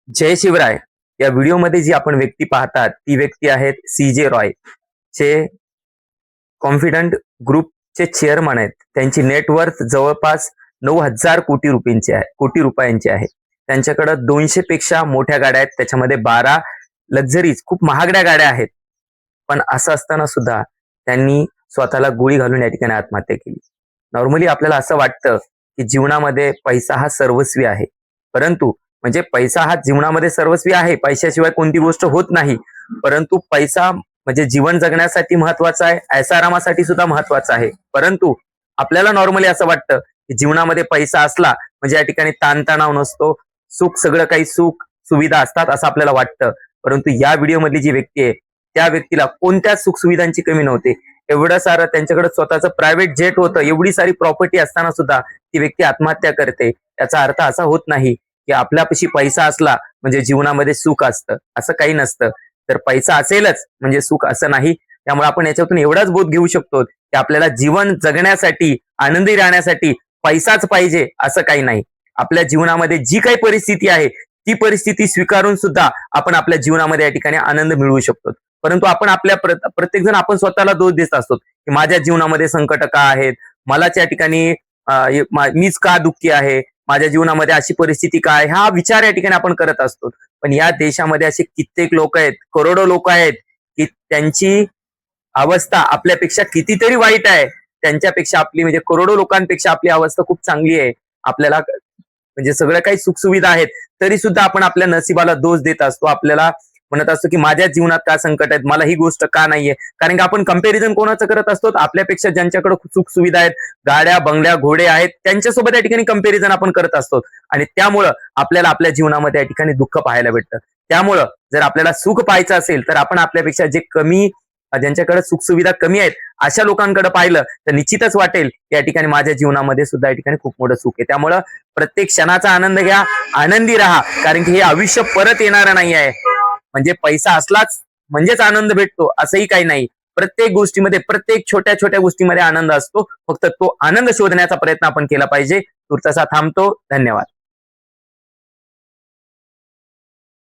जय शिवराय. या व्हिडिओमध्ये जी आपण व्यक्ती पाहतात ती व्यक्ती आहेत CJ रॉय, चे कॉन्फिडंट ग्रुपचे चेअरमन आहेत. त्यांची नेटवर्थ जवळपास 9,000 कोटी रुपयांची आहे. त्यांच्याकडे 200 पेक्षा मोठ्या गाड्या आहेत, त्याच्यामध्ये 12 लक्झरीज खूप महागड्या गाड्या आहेत. पण असं असताना सुद्धा त्यांनी स्वतःला गोळी घालून या ठिकाणी आत्महत्या केली. नॉर्मली आपल्याला असं वाटतं की जीवनामध्ये पैसा हा सर्वस्वी आहे, परंतु म्हणजे पैसा हा जीवनामध्ये सर्वस्वी आहे, पैशाशिवाय कोणती गोष्ट होत नाही. परंतु पैसा म्हणजे जीवन जगण्यासाठी महत्वाचा आहे, ऐशारामासाठी सुद्धा महत्वाचा आहे. परंतु आपल्याला नॉर्मली असं वाटतं की जीवनामध्ये पैसा असला म्हणजे या ठिकाणी ताणतणाव नसतो, सुख सगळं काही सुख सुविधा असतात असं आपल्याला वाटतं. परंतु या व्हिडिओमधली जी व्यक्ती आहे त्या व्यक्तीला कोणत्याच सुख सुविधांची कमी नव्हती. एवढं सारं त्यांच्याकडे स्वतःचं प्रायव्हेट जेट होतं, एवढी सारी प्रॉपर्टी असताना सुद्धा ती व्यक्ती आत्महत्या करते. याचा अर्थ असा होत नाही की आपल्यापाशी पैसा असला म्हणजे जीवनामध्ये सुख असतं, असं काही नसतं. तर पैसा असेलच म्हणजे सुख असं नाही. त्यामुळे आपण याच्यातून एवढाच बोध घेऊ शकतो की आपल्याला जीवन जगण्यासाठी, आनंदी राहण्यासाठी पैसाच पाहिजे असं काही नाही. आपल्या जीवनामध्ये जी काही परिस्थिती आहे ती परिस्थिती स्वीकारून सुद्धा आपण आपल्या जीवनामध्ये या ठिकाणी आनंद मिळवू शकतो. परंतु आपण आपल्या प्रत्येक जण आपण स्वतःला दोष देत असतो की माझ्या जीवनामध्ये संकट का आहेत, मलाच या ठिकाणी मीच का दुःखी आहे, माझ्या जीवनामध्ये अशी परिस्थिती काय, हा विचार या ठिकाणी आपण करत असतो. पण या देशामध्ये असे कित्येक लोक आहेत, करोडो लोक आहेत की त्यांची अवस्था आपल्यापेक्षा कितीतरी वाईट आहे. त्यांच्यापेक्षा आपली म्हणजे करोडो लोकांपेक्षा आपली अवस्था खूप चांगली आहे. आपल्याला म्हणजे सगळं काही सुखसुविधा आहेत, तरी सुद्धा आपण आपल्या नशिबाला दोष देत असतो. आपल्याला म्हणत असतो की माझ्या जीवनात का संकट आहेत, मला ही गोष्ट का नाहीये. कारण की आपण कंपॅरिझन कोणाचं करत असतो, आपल्यापेक्षा ज्यांच्याकडे सुख सुविधा आहेत, गाड्या बंगल्या घोडे आहेत, त्यांच्यासोबत या ठिकाणी कंपॅरिझन आपण करत असतो. आणि त्यामुळं आपल्याला आपल्या जीवनामध्ये या ठिकाणी दुःख पाहायला भेटतं. त्यामुळं जर आपल्याला सुख पाहायचं असेल तर आपण आपल्यापेक्षा जे कमी, ज्यांच्याकडे सुखसुविधा कमी आहेत अशा लोकांकडे पाहिलं तर निश्चितच वाटेल या ठिकाणी माझ्या जीवनामध्ये सुद्धा या ठिकाणी खूप मोठं सुख आहे. त्यामुळं प्रत्येक क्षणाचा आनंद घ्या, आनंदी राहा, कारण की हे आयुष्य परत येणारं नाही आहे. म्हणजे पैसा असलाच म्हणजेच आनंद भेटतो असंही काही नाही. प्रत्येक गोष्टीमध्ये, प्रत्येक छोट्या छोट्या गोष्टीमध्ये आनंद असतो. फक्त तो आनंद शोधण्याचा प्रयत्न आपण केला पाहिजे. तुर्तासा थांबतो. धन्यवाद.